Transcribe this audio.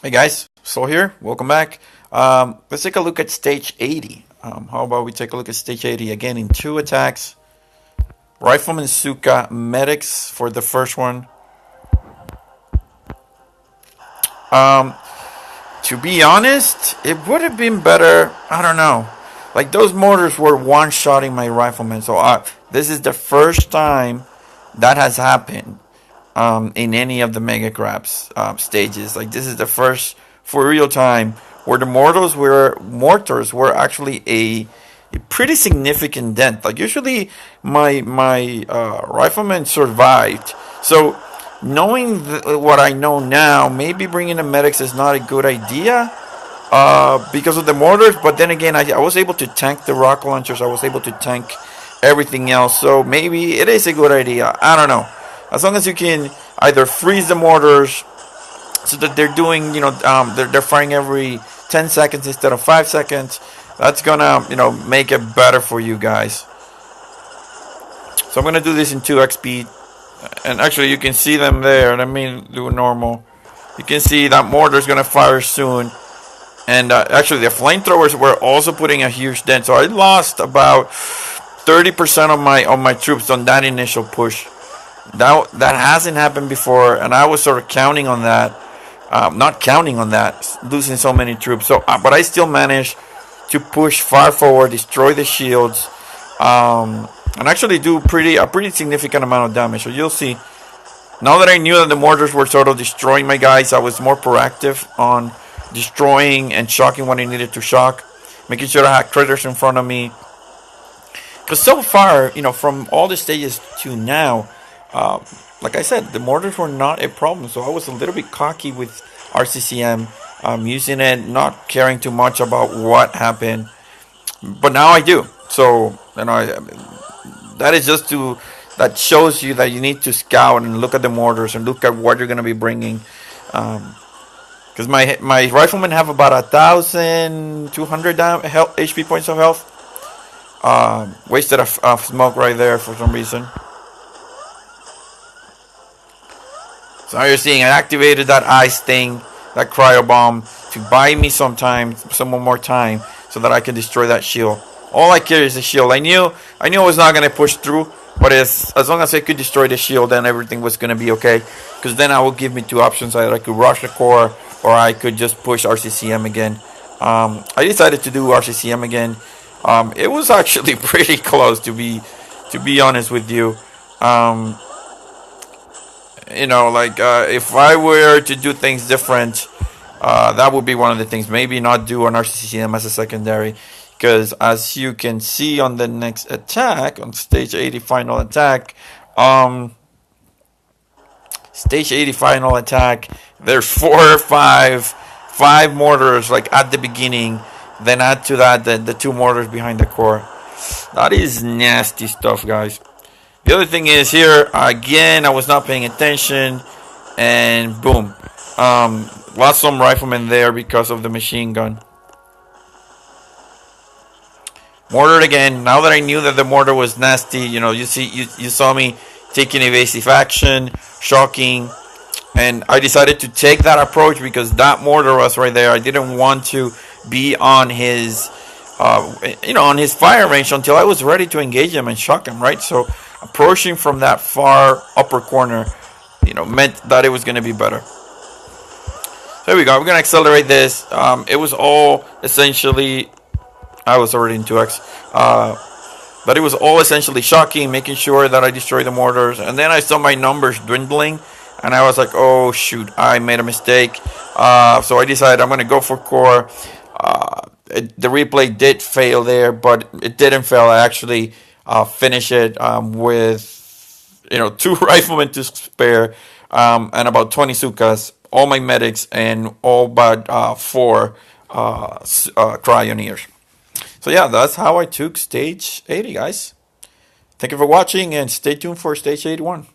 Hey guys, Soul here. Welcome back. Let's take a look at stage 80. How about we take a look at stage 80 again in two attacks? Rifleman, Zooka, medics for the first one. Um, to be honest, it would have been better. I don't know. Like those mortars were one-shotting my rifleman, so this is the first time that has happened in any of the mega grabs stages. Like this is the first for real time where the mortars were actually a pretty significant dent. Like usually my rifleman survived. So knowing what I know now, maybe bringing the medics is not a good idea. Because of the mortars, but then again, I was able to tank the rocket launchers. I was able to tank everything else, so maybe it is a good idea. I don't know. As long as you can either freeze the mortars so that they're doing, they're firing every 10 seconds instead of 5 seconds. That's gonna, make it better for you guys. So I'm gonna do this in 2x speed, and actually you can see them there. Let me do normal. You can see that mortar is gonna fire soon. And actually, the flamethrowers were also putting a huge dent. So I lost about 30% of my troops on that initial push. That hasn't happened before, and I was sort of counting on that. Not counting on that, losing so many troops. So, but I still managed to push far forward, destroy the shields, and actually do a pretty significant amount of damage. So you'll see. Now that I knew that the mortars were sort of destroying my guys, I was more proactive on destroying and shocking what I needed to shock, making sure I had critters in front of me. Because so far, from all the stages to now, like I said, the mortars were not a problem. So I was a little bit cocky with RCCM, using it, not caring too much about what happened. But now I do. So, that is just that shows you that you need to scout and look at the mortars and look at what you're going to be bringing. Because my riflemen have about 1,200 HP points of health. Wasted a smoke right there for some reason. So now you're seeing I activated that ice thing, that cryo bomb, to buy me some more time, so that I can destroy that shield. All I care is the shield. I knew I was not gonna push through, but as long as I could destroy the shield, then everything was gonna be okay. Because then I would give me two options: either I could rush the core, or I could just push RCCM again. I decided to do RCCM again. It was actually pretty close, to be honest with you. If I were to do things different, that would be one of the things. Maybe not do an RCCM as a secondary, because as you can see on the next attack, on stage 80 final attack, there's 4 or 5 mortars like at the beginning. Then add to that the 2 mortars behind the core. That is nasty stuff, guys. The other thing is here, again, I was not paying attention, and boom. Lost some riflemen there because of the machine gun. Mortared again. Now that I knew that the mortar was nasty, you saw me taking evasive action, shocking, and I decided to take that approach because that mortar was right there. I didn't want to be on his, on his fire range until I was ready to engage him and shock him, right? So approaching from that far upper corner, meant that it was going to be better. There we go. We're going to accelerate this. It was all essentially, I was already in 2x, but it was all essentially shocking, making sure that I destroy the mortars. And then I saw my numbers dwindling, and I was like, oh shoot, I made a mistake. So I decided I'm going to go for core. The replay did fail there, but it didn't fail. I actually finish it with 2 riflemen to spare, and about 20 Zookas, all my medics, and all but 4 cryoneers. So yeah, that's how I took stage 80, guys. Thank you for watching, and stay tuned for stage 81.